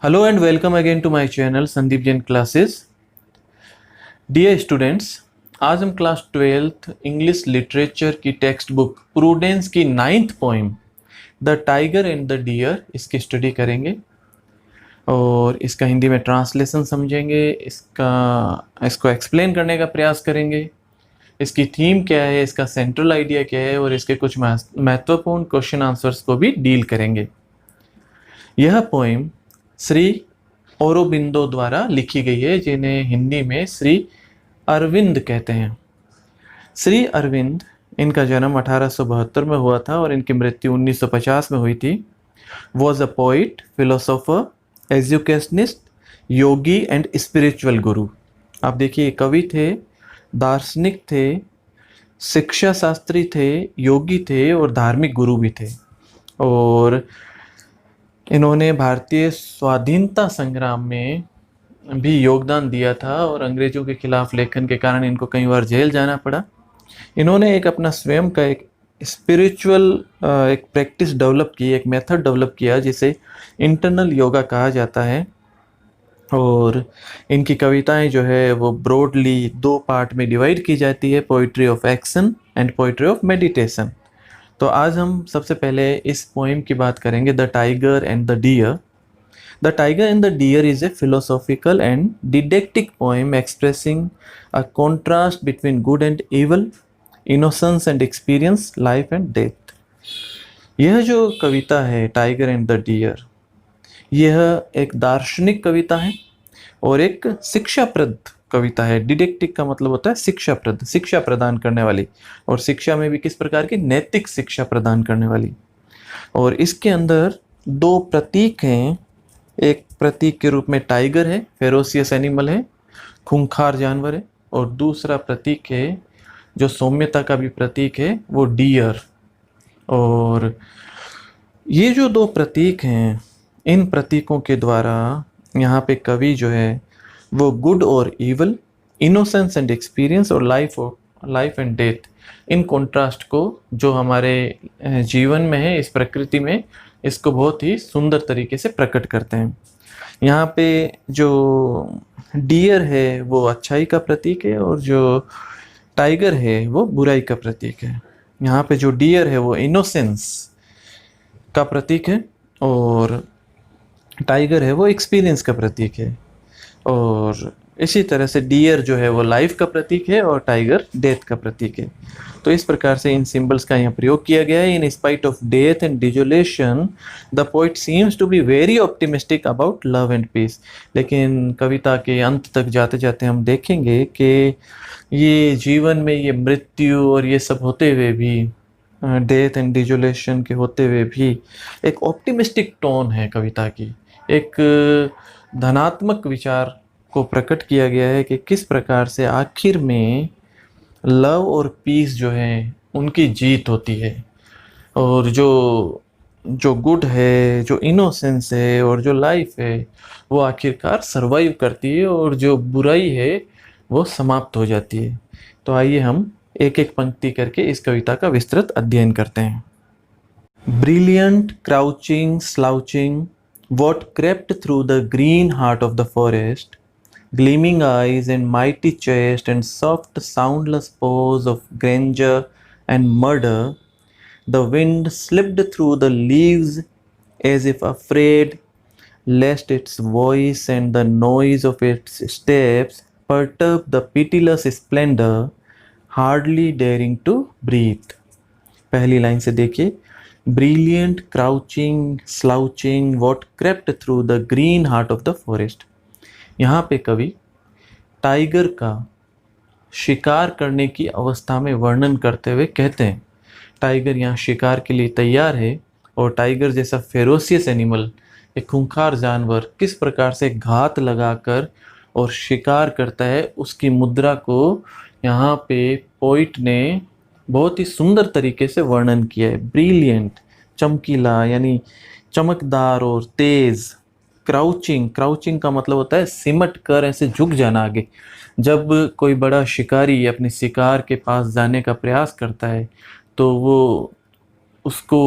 Hello and welcome again to my channel Sandeep Jain classes. Dear students, आज हम class 12th English literature की text book Prudence की 9th poem the tiger and the deer इसकी study करेंगे और इसका हिंदी में ट्रांसलेशन समझेंगे, इसको एक्सप्लेन करने का प्रयास करेंगे। इसकी थीम क्या है, इसका सेंट्रल आइडिया क्या है और इसके कुछ महत्वपूर्ण क्वेश्चन आंसर्स को भी डील करेंगे। यह पोइम श्री औरोबिंदो द्वारा लिखी गई है, जिन्हें हिंदी में श्री अरविंद कहते हैं। श्री अरविंद, इनका जन्म 1872 में हुआ था और इनकी मृत्यु 1950 में हुई थी। Was a poet, philosopher, educationist, Yogi and spiritual गुरु। आप देखिए, कवि थे, दार्शनिक थे, शिक्षा शास्त्री थे, योगी थे और धार्मिक गुरु भी थे। और इन्होंने भारतीय स्वाधीनता संग्राम में भी योगदान दिया था और अंग्रेजों के खिलाफ लेखन के कारण इनको कई बार जेल जाना पड़ा। इन्होंने एक अपना स्वयं का एक स्पिरिचुअल एक प्रैक्टिस डेवलप की, एक मेथड डेवलप किया जिसे इंटरनल योगा कहा जाता है। और इनकी कविताएं जो है वो ब्रॉडली 2 पार्ट में डिवाइड की जाती है, poetry of action and poetry of meditation. तो आज हम सबसे पहले इस पोएम की बात करेंगे, the tiger and the deer. The tiger and the deer is a philosophical and didactic poem expressing a contrast between good and evil, innocence and experience, life and death। यह जो कविता है टाइगर एंड द डियर, यह एक दार्शनिक कविता है और एक शिक्षाप्रद कविता है। डिडेक्टिक का मतलब होता है शिक्षाप्रद, शिक्षा प्रदान करने वाली, और शिक्षा में भी किस प्रकार की, नैतिक शिक्षा प्रदान करने वाली। और इसके अंदर 2 प्रतीक हैं। एक प्रतीक के रूप में टाइगर है, फेरोसियस एनिमल है, खूंखार जानवर है, और दूसरा प्रतीक है जो सौम्यता का भी प्रतीक है, वो डियर। और ये जो 2 प्रतीक हैं, इन प्रतीकों के द्वारा यहाँ पे कवि जो है वो गुड और इवल, इनोसेंस एंड एक्सपीरियंस और life and death, in contrast को जो हमारे जीवन में है, इस प्रकृति में, इसको बहुत ही सुंदर तरीके से प्रकट करते हैं। यहाँ पे जो डियर है वो अच्छाई का प्रतीक है और जो टाइगर है वो बुराई का प्रतीक है। यहाँ पे जो डियर है वो इनोसेंस का प्रतीक है और टाइगर है वो एक्सपीरियंस का प्रतीक है। और इसी तरह से डियर जो है वो लाइफ का प्रतीक है और टाइगर डेथ का प्रतीक है। तो इस प्रकार से इन सिंबल्स का यहाँ प्रयोग किया गया है। In spite of death and desolation the poet seems to be very optimistic about love and peace. लेकिन कविता के अंत तक जाते जाते हम देखेंगे कि ये जीवन में ये मृत्यु और ये सब होते हुए भी, डेथ एंड डिजोलेशन के होते हुए भी, एक ऑप्टिमिस्टिक टोन है कविता की। एक धनात्मक विचार को प्रकट किया गया है कि किस प्रकार से आखिर में लव और पीस जो है उनकी जीत होती है, और जो गुड है, जो इनोसेंस है और जो लाइफ है वो आखिरकार सरवाइव करती है और जो बुराई है वो समाप्त हो जाती है। तो आइए हम एक एक पंक्ति करके इस कविता का विस्तृत अध्ययन करते हैं। Brilliant crouching slouching what crept through the green heart of the forest, gleaming eyes and mighty chest and soft soundless pose of grandeur and murder, the wind slipped through the leaves as if afraid lest its voice and the noise of its steps perturb the pitiless splendor, hardly daring to breathe। पहली line से देखिए, brilliant crouching slouching what crept through the green heart of the forest. यहाँ पे कवि tiger का शिकार करने की अवस्था में वर्णन करते हुए कहते हैं, टाइगर यहाँ शिकार के लिए तैयार है और टाइगर जैसा फेरोसियस एनिमल, एक खूंखार जानवर, किस प्रकार से घात लगाकर और शिकार करता है, उसकी मुद्रा को यहाँ पे पोइट ने बहुत ही सुंदर तरीके से वर्णन किया है। ब्रिलियंट, चमकीला यानी चमकदार और तेज। क्राउचिंग, क्राउचिंग का मतलब होता है सिमट कर ऐसे झुक जाना आगे। जब कोई बड़ा शिकारी अपने शिकार के पास जाने का प्रयास करता है तो वो उसको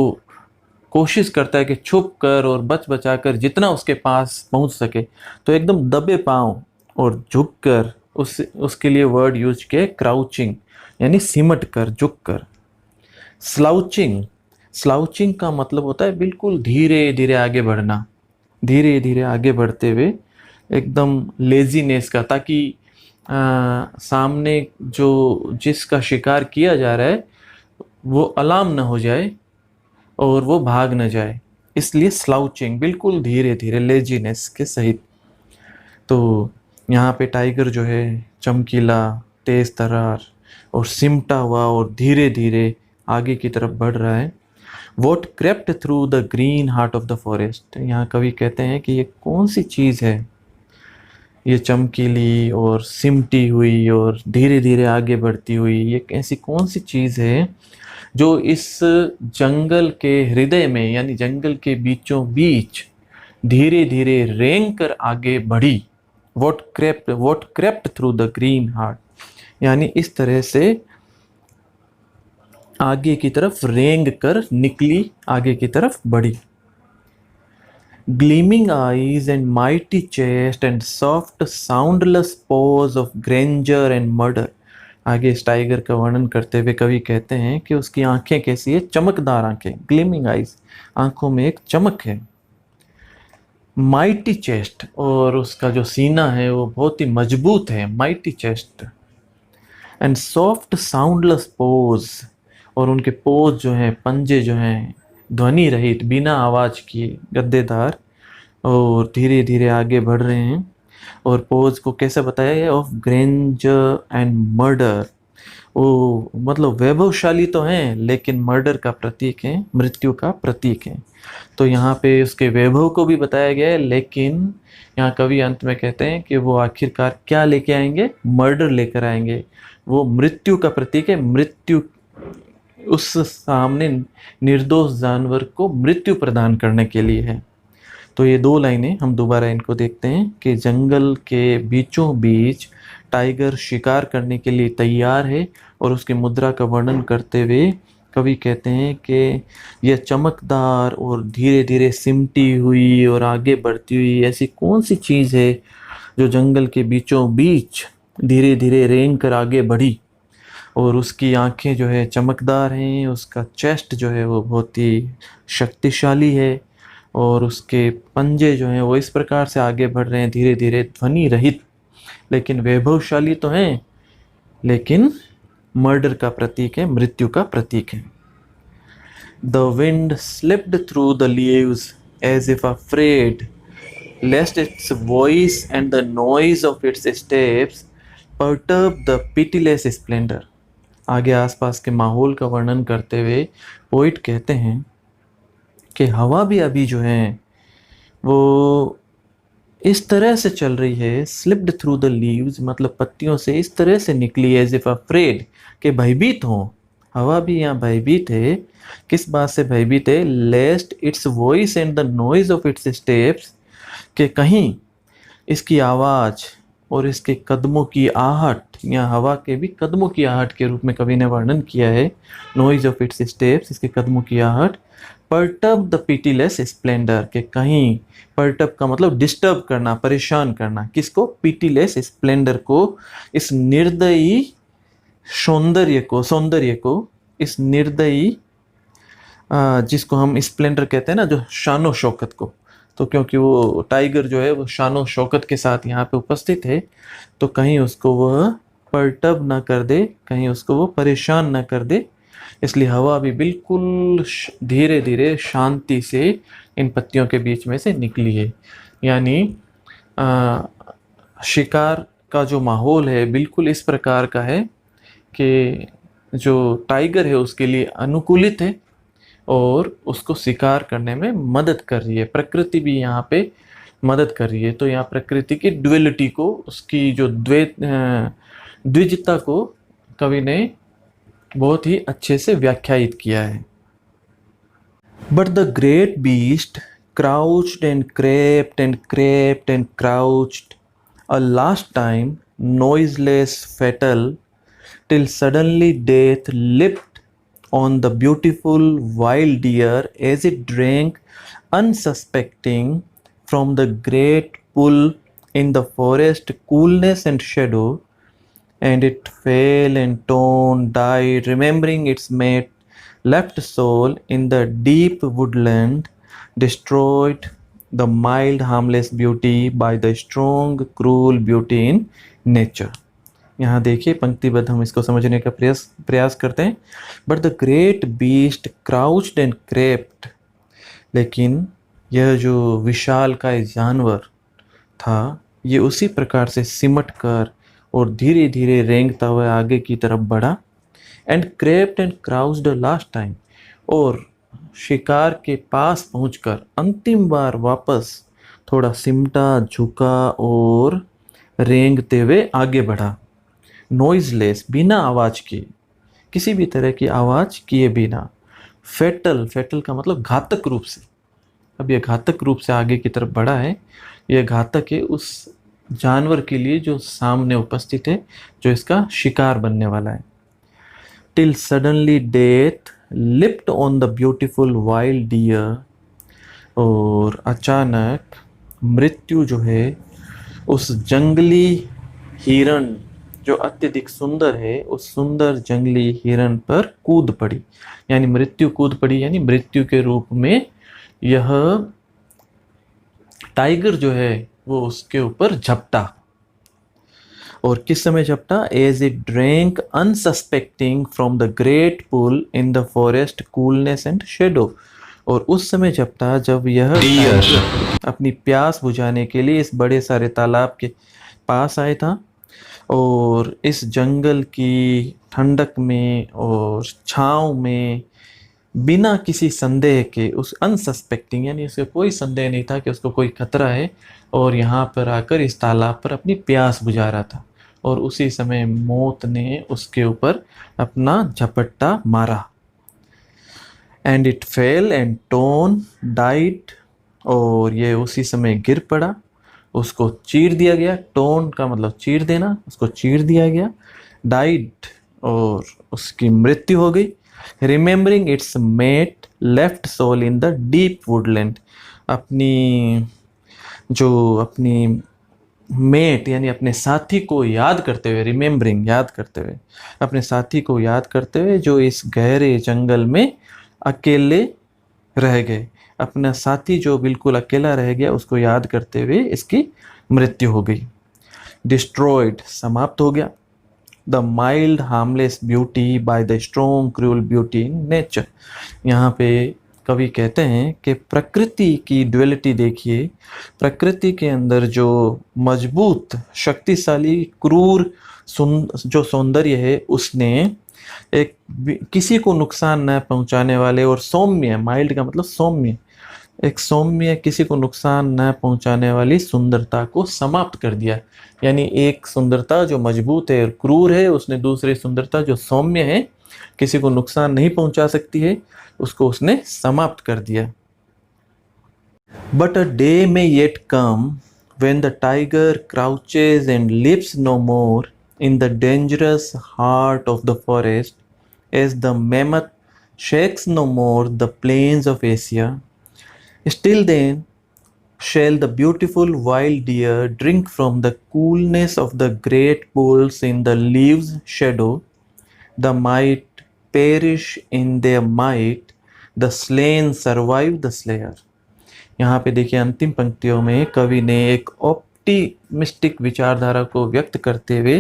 कोशिश करता है कि छुप कर और बच बचा कर जितना उसके पास पहुंच सके, तो एकदम दबे पांव और झुक कर, उसके लिए वर्ड यूज किया क्राउचिंग, यानी सिमट कर, झुक कर। स्लाउचिंग, स्लाउचिंग का मतलब होता है बिल्कुल धीरे धीरे आगे बढ़ना, धीरे धीरे आगे बढ़ते हुए एकदम लेजीनेस का, ताकि सामने जो जिसका शिकार किया जा रहा है वो अलार्म न हो जाए और वो भाग न जाए, इसलिए स्लाउचिंग, बिल्कुल धीरे धीरे, लेजीनेस के सहित। तो यहाँ पे टाइगर जो है चमकीला, तेज तर्रार और सिमटा हुआ और धीरे धीरे आगे की तरफ बढ़ रहा है। What crept through the green heart of the forest, यहाँ कवि कहते हैं कि ये कौन सी चीज़ है, ये चमकीली और सिमटी हुई और धीरे धीरे आगे बढ़ती हुई, ये ऐसी कौन सी चीज़ है जो इस जंगल के हृदय में, यानी जंगल के बीचों बीच धीरे धीरे रेंग कर आगे बढ़ी। What crept through the green heart, यानी इस तरह से आगे की तरफ रेंग कर निकली, आगे की तरफ बढ़ी। Gleaming eyes and mighty chest and soft soundless pose of grandeur and murder, आगे इस टाइगर का वर्णन करते हुए कवि कहते हैं कि उसकी आंखें कैसी है, चमकदार आंखें, ग्लीमिंग आइज, आंखों में एक चमक है। माइटी चेस्ट, और उसका जो सीना है वो बहुत ही मजबूत है, mighty chest. And soft soundless pose, और उनके पोज जो हैं, पंजे जो हैं, ध्वनि रहित, बिना आवाज किए, गद्देदार, और धीरे धीरे आगे बढ़ रहे हैं। और पोज को कैसे बताया है, ऑफ ग्रेंजर एंड मर्डर, वो मतलब वैभवशाली तो हैं लेकिन मर्डर का प्रतीक है, मृत्यु का प्रतीक है। तो यहाँ पे उसके वैभव को भी बताया गया है, लेकिन यहाँ कवि अंत में कहते हैं कि वो आखिरकार क्या लेके आएंगे, मर्डर लेकर आएंगे। वो मृत्यु का प्रतीक है, मृत्यु, उस सामने निर्दोष जानवर को मृत्यु प्रदान करने के लिए है। तो ये दो लाइनें हम दोबारा इनको देखते हैं कि जंगल के बीचों बीच टाइगर शिकार करने के लिए तैयार है, और उसकी मुद्रा का वर्णन करते हुए कवि कहते हैं कि यह चमकदार और धीरे धीरे सिमटी हुई और आगे बढ़ती हुई ऐसी कौन सी चीज़ है जो जंगल के बीचों बीच धीरे धीरे रेंग कर आगे बढ़ी, और उसकी आंखें जो है चमकदार हैं, उसका चेस्ट जो है वो बहुत ही शक्तिशाली है, और उसके पंजे जो हैं वो इस प्रकार से आगे बढ़ रहे हैं धीरे धीरे, ध्वनि रहित, लेकिन वैभवशाली तो हैं, लेकिन मर्डर का प्रतीक है, मृत्यु का प्रतीक है। The wind slipped through the leaves as if afraid lest its voice and the noise of its steps perturb the pitiless splendour. आगे आसपास के माहौल का वर्णन करते हुए पोइट कहते हैं कि हवा भी अभी जो है वो इस तरह से चल रही है, स्लिप्ड थ्रू द लीव्स, मतलब पत्तियों से इस तरह से निकली है, एज इफ अफ्रेड, के भयभीत हो। हवा भी यहाँ भयभीत है, किस बात से भयभीत है, lest its voice and the noise of its steps, कि कहीं इसकी आवाज़ और इसके कदमों की आहट, यहाँ हवा के भी कदमों की आहट के रूप में कवि ने वर्णन किया है, नॉइज ऑफ इट्स स्टेप्स, इसके कदमों की आहट, परटर्ब द पिटीलेस स्प्लेंडर, के कहीं, परटर्ब का मतलब डिस्टर्ब करना, परेशान करना, किसको, पिटीलेस स्प्लेंडर को, इस निर्दयी सौंदर्य को, इस निर्दयी जिसको हम स्प्लेंडर कहते हैं ना, जो शानो शौकत को, तो क्योंकि वो टाइगर जो है वो शानो शौकत के साथ यहाँ पे उपस्थित है, तो कहीं उसको वह परटर्ब ना कर दे, कहीं उसको वो परेशान ना कर दे, इसलिए हवा भी बिल्कुल धीरे धीरे शांति से इन पत्तियों के बीच में से निकली है। यानी शिकार का जो माहौल है बिल्कुल इस प्रकार का है कि जो टाइगर है उसके लिए अनुकूलित है और उसको शिकार करने में मदद कर रही है। प्रकृति भी यहाँ पे मदद कर रही है। तो यहाँ प्रकृति की ड्युअलिटी को, उसकी जो द्विजता को कवि ने बहुत ही अच्छे से व्याख्यायित किया है। But the great beast crouched and crept and crept and crouched a last time, noiseless, fatal, till suddenly death leapt on the beautiful wild deer as it drank unsuspecting from the great pool in the forest coolness and shadow, and it fell and torn, died, remembering its mate, left soul in the deep woodland, destroyed the mild, harmless beauty by the strong, cruel beauty in nature. यहाँ देखिए पंक्तिबद्ध हम इसको समझने का प्रयास करते हैं. But the great beast crouched and crept, लेकिन यह जो विशाल का जानवर था ये उसी प्रकार से सिमट कर और धीरे धीरे रेंगता हुआ आगे की तरफ बढ़ा. And crept and crouched last time, और शिकार के पास पहुंचकर अंतिम बार वापस थोड़ा सिमटा, झुका और रेंगते हुए आगे बढ़ा. नॉइजलेस, बिना आवाज के, किसी भी तरह की आवाज किए बिना. फेटल, फेटल का मतलब घातक रूप से. अब यह घातक रूप से आगे की तरफ बढ़ा है. यह घातक है उस जानवर के लिए जो सामने उपस्थित है, जो इसका शिकार बनने वाला है. Till suddenly death leapt on the beautiful wild deer, और अचानक मृत्यु जो है उस जंगली हिरण जो अत्यधिक सुंदर है, उस सुंदर जंगली हिरण पर कूद पड़ी. यानी मृत्यु कूद पड़ी, यानी मृत्यु के रूप में यह टाइगर जो है वो उसके ऊपर झपटा. और किस समय झपटा? As it drank unsuspecting from the great pool in the forest coolness and shadow. और उस समय झपटा जब यह अपनी प्यास बुझाने के लिए इस बड़े सारे तालाब के पास आया था, और इस जंगल की ठंडक में और छाँव में बिना किसी संदेह के, उस अनसस्पेक्टिंग यानी उसको कोई संदेह नहीं था कि उसको कोई खतरा है, और यहाँ पर आकर इस तालाब पर अपनी प्यास बुझा रहा था. और उसी समय मौत ने उसके ऊपर अपना झपट्टा मारा. And it fail and tone died, और ये उसी समय गिर पड़ा, उसको चीर दिया गया. टोन का मतलब चीर देना, उसको चीर दिया गया. डाइड, और उसकी मृत्यु हो गई. Remembering its mate left sole in the deep woodland, अपनी मेट यानी अपने साथी को याद करते हुए, रिमेंबरिंग याद करते हुए, अपने साथी को याद करते हुए जो इस गहरे जंगल में अकेले रह गए. अपना साथी जो बिल्कुल अकेला रह गया उसको याद करते हुए इसकी मृत्यु हो गई. डिस्ट्रॉयड, समाप्त हो गया. The mild harmless beauty by the strong cruel beauty in nature. यहाँ पे कवि कहते हैं कि प्रकृति की ड्युअलिटी देखिए. प्रकृति के अंदर जो मजबूत, शक्तिशाली, क्रूर जो सौंदर्य है, उसने एक किसी को नुकसान न पहुंचाने वाले और सौम्य, माइल्ड का मतलब सौम्य, एक सौम्य, किसी को नुकसान न पहुंचाने वाली सुंदरता को समाप्त कर दिया. यानी एक सुंदरता जो मजबूत है और क्रूर है, उसने दूसरी सुंदरता जो सौम्य है, किसी को नुकसान नहीं पहुंचा सकती है, उसको उसने समाप्त कर दिया. But a day may yet come when the tiger crouches and lives no more in the dangerous heart of the forest, as the mammoth shakes no more the plains of Asia. Still then shall the beautiful wild deer drink from the coolness of the great pools in the leaves' shadow. The might perish in their might, the slain survive the slayer. यहाँ पे देखिए अंतिम पंक्तियों में कवि ने एक optimistic विचारधारा को व्यक्त करते हुए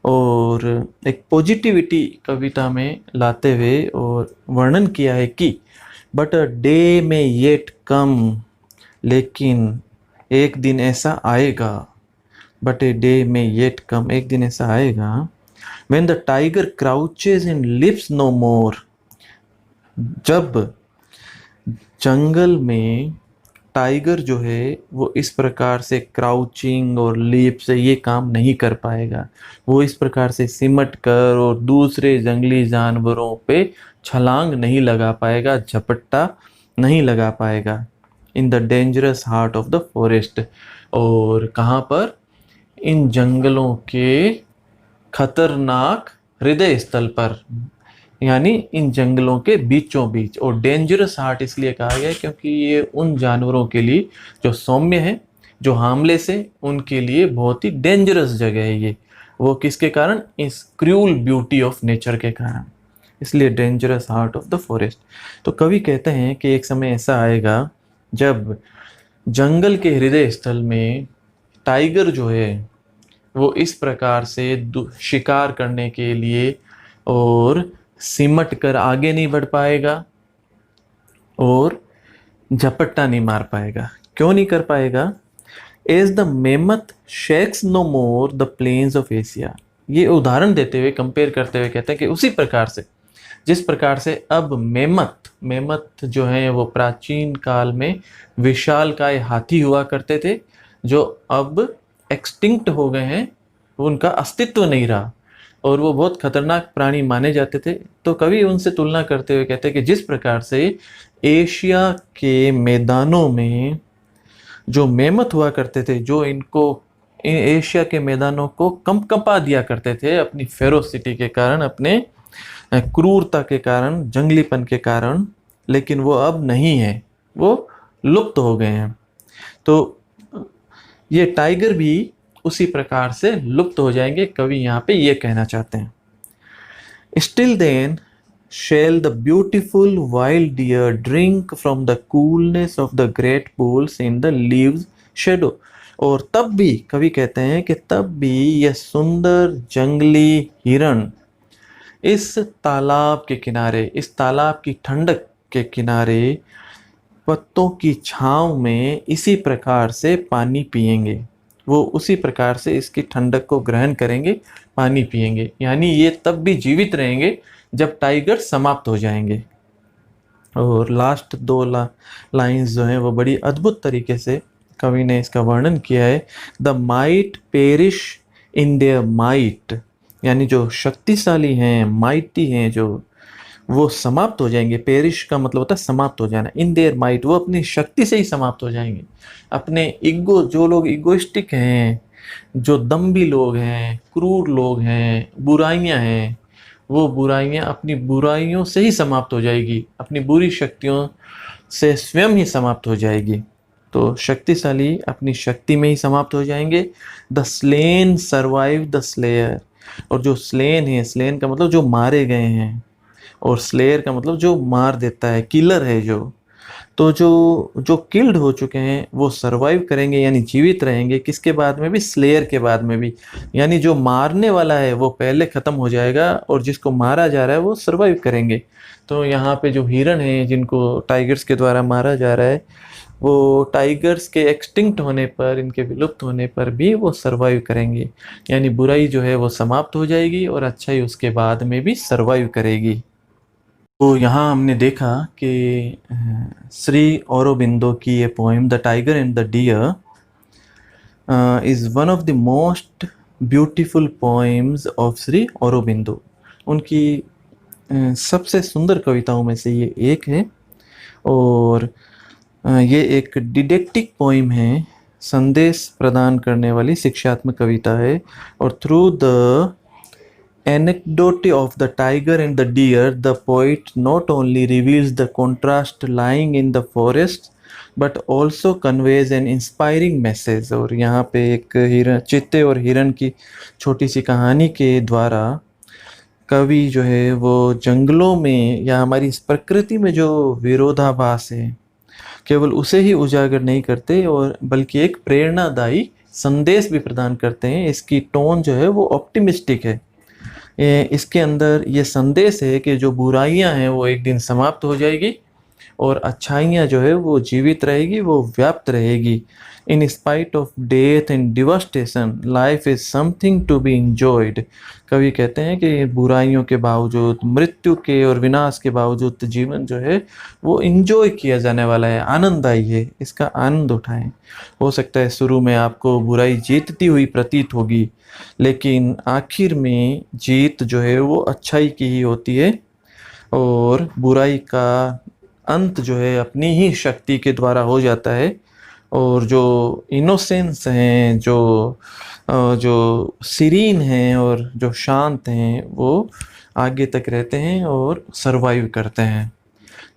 और एक पॉजिटिविटी कविता में लाते हुए और वर्णन किया है कि but a day may yet come, लेकिन एक दिन ऐसा आएगा. But a day may yet come, एक दिन ऐसा आएगा. When the tiger crouches and lives no more, जब जंगल में टाइगर जो है वो इस प्रकार से क्राउचिंग और लीप से ये काम नहीं कर पाएगा. वो इस प्रकार से सिमट कर और दूसरे जंगली जानवरों पे छलांग नहीं लगा पाएगा, झपट्टा नहीं लगा पाएगा. In the dangerous heart of the forest, और कहाँ पर? इन जंगलों के खतरनाक हृदय स्थल पर. यानी इन जंगलों के बीचों बीच। और डेंजरस हार्ट इसलिए कहा गया है क्योंकि ये उन जानवरों के लिए जो सौम्य है, जो हार्मलेस है, उनके लिए बहुत ही डेंजरस जगह है ये। वो किसके कारण? इस क्रूअल ब्यूटी ऑफ नेचर के कारण, इसलिए dangerous heart of the forest. तो कवि कहते हैं कि एक समय ऐसा आएगा जब जंगल के हृदय स्थल में टाइगर जो है वो इस प्रकार से शिकार करने के लिए और सिमट कर आगे नहीं बढ़ पाएगा और झपट्टा नहीं मार पाएगा। क्यों नहीं कर पाएगा? As the mammoth shakes no more the plains of Asia. ये उदाहरण देते हुए, कंपेयर करते हुए कहते हैं कि उसी प्रकार से, जिस प्रकार से अब मेमथ जो है वो प्राचीन काल में विशालकाय हाथी हुआ करते थे, जो अब एक्सटिंक्ट हो गए हैं, उनका अस्तित्व नहीं रहा और वो बहुत खतरनाक प्राणी माने जाते थे। तो कवि उनसे तुलना करते हुए कहते हैं कि जिस प्रकार से एशिया के मैदानों में जो मेमथ हुआ करते थे, जो एशिया के मैदानों को कंपा दिया करते थे अपनी फेरोसिटी के कारण, अपने क्रूरता के कारण, जंगलीपन के कारण, लेकिन वो अब नहीं है, वो लुप्त हो गए हैं। तो ये टाइगर भी उसी प्रकार से लुप्त हो जाएंगे, कवि यहाँ पे ये कहना चाहते हैं। Still then shall the beautiful wild deer drink from the coolness of the great pools in the leaves shadow। और तब भी, कवि कहते हैं कि तब भी यह सुंदर जंगली हिरण इस तालाब के किनारे, इस तालाब की ठंडक के किनारे पत्तों की छांव में इसी प्रकार से पानी पिएंगे। वो उसी प्रकार से इसकी ठंडक को ग्रहण करेंगे, पानी पिएंगे। यानी ये तब भी जीवित रहेंगे जब टाइगर समाप्त हो जाएंगे। और लास्ट दो लाइंस जो हैं वो बड़ी अद्भुत तरीके से कवि ने इसका वर्णन किया है। The might perish in their might, यानी जो शक्तिशाली हैं, माइटी हैं, जो वो समाप्त हो जाएंगे। पेरिश का मतलब होता है समाप्त हो जाना। इन देयर माइट, वो अपनी शक्ति से ही समाप्त हो जाएंगे। अपने ईगो, जो लोग इगोइस्टिक हैं, जो दम्भी लोग हैं, क्रूर लोग हैं, बुराइयां हैं, वो बुराइयां अपनी बुराइयों से ही समाप्त हो जाएगी, अपनी बुरी शक्तियों से स्वयं ही समाप्त हो जाएगी। तो शक्तिशाली अपनी शक्ति में ही समाप्त हो जाएंगे। The slain survive the slayer, और जो स्लेन है, स्लेन का मतलब जो मारे गए हैं, और स्लेयर का मतलब जो मार देता है, किलर है जो। तो जो जो किल्ड हो चुके हैं वो सरवाइव करेंगे, यानी जीवित रहेंगे। किसके बाद में भी? स्लेयर के बाद में भी। यानी जो मारने वाला है वो पहले ख़त्म हो जाएगा और जिसको मारा जा रहा है वो सरवाइव करेंगे। तो यहाँ पे जो हिरण हैं जिनको टाइगर्स के द्वारा मारा जा रहा है, वो टाइगर्स के एक्सटिंक्ट होने पर, इनके विलुप्त होने पर भी वो सरवाइव करेंगे। यानी बुराई जो है वो समाप्त हो जाएगी और अच्छाई उसके बाद में भी सरवाइव करेगी। तो यहाँ हमने देखा कि श्री औरोबिंदो की ये poem the tiger and the deer is one of the most beautiful poems of Shri Aurobindo. उनकी सबसे सुंदर कविताओं में से ये एक है। और ये एक डिडेक्टिक पोएम है, संदेश प्रदान करने वाली शिक्षात्मक कविता है। और through the anecdote of the tiger and the deer, the poet not only reveals the contrast lying in the forest but also conveys an inspiring message। और यहाँ पे एक हिरण, चीते और हिरण की छोटी सी कहानी के द्वारा कवि जो है वो जंगलों में या हमारी इस प्रकृति में जो विरोधाभास है केवल उसे ही उजागर नहीं करते और बल्कि एक प्रेरणादायी संदेश भी प्रदान करते हैं। इसकी टोन जो है वो ऑप्टिमिस्टिक है। इसके अंदर ये संदेश है कि जो बुराइयां हैं वो एक दिन समाप्त हो जाएगी और अच्छाइयाँ जो है वो जीवित रहेगी, वो व्याप्त रहेगी। In spite of death and devastation life is something to be enjoyed. कवि कहते हैं कि बुराइयों के बावजूद, मृत्यु के और विनाश के बावजूद जीवन जो है वो इंजॉय किया जाने वाला है, आनंददायी है, इसका आनंद उठाएं। हो सकता है शुरू में आपको बुराई जीतती हुई प्रतीत होगी, लेकिन आखिर में जीत जो है वो अच्छाई की ही होती है और बुराई का अंत जो है अपनी ही शक्ति के द्वारा हो जाता है। और जो इनोसेंस हैं, जो सीरीन हैं और जो शांत हैं, वो आगे तक रहते हैं और सरवाइव करते हैं।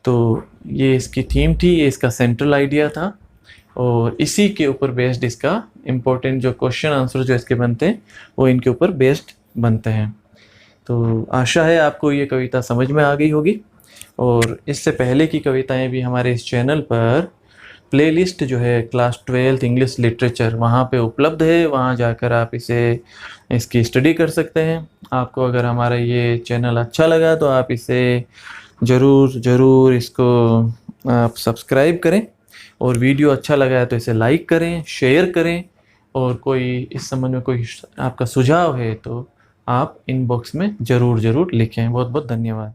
तो ये इसकी थीम थी, ये इसका सेंट्रल आइडिया था और इसी के ऊपर बेस्ड इसका इम्पोर्टेंट जो क्वेश्चन आंसर जो इसके बनते हैं वो इनके ऊपर बेस्ड बनते हैं। तो आशा है आपको ये कविता समझ में आ गई होगी और इससे पहले की कविताएं भी हमारे इस चैनल पर प्लेलिस्ट जो है क्लास 12th इंग्लिश लिटरेचर वहाँ पे उपलब्ध है, वहाँ जाकर आप इसकी स्टडी कर सकते हैं। आपको अगर हमारा ये चैनल अच्छा लगा तो आप इसे ज़रूर इसको आप सब्सक्राइब करें और वीडियो अच्छा लगा है तो इसे लाइक करें, शेयर करें और कोई इस संबंध में कोई आपका सुझाव है तो आप इनबॉक्स में ज़रूर लिखें। बहुत बहुत धन्यवाद।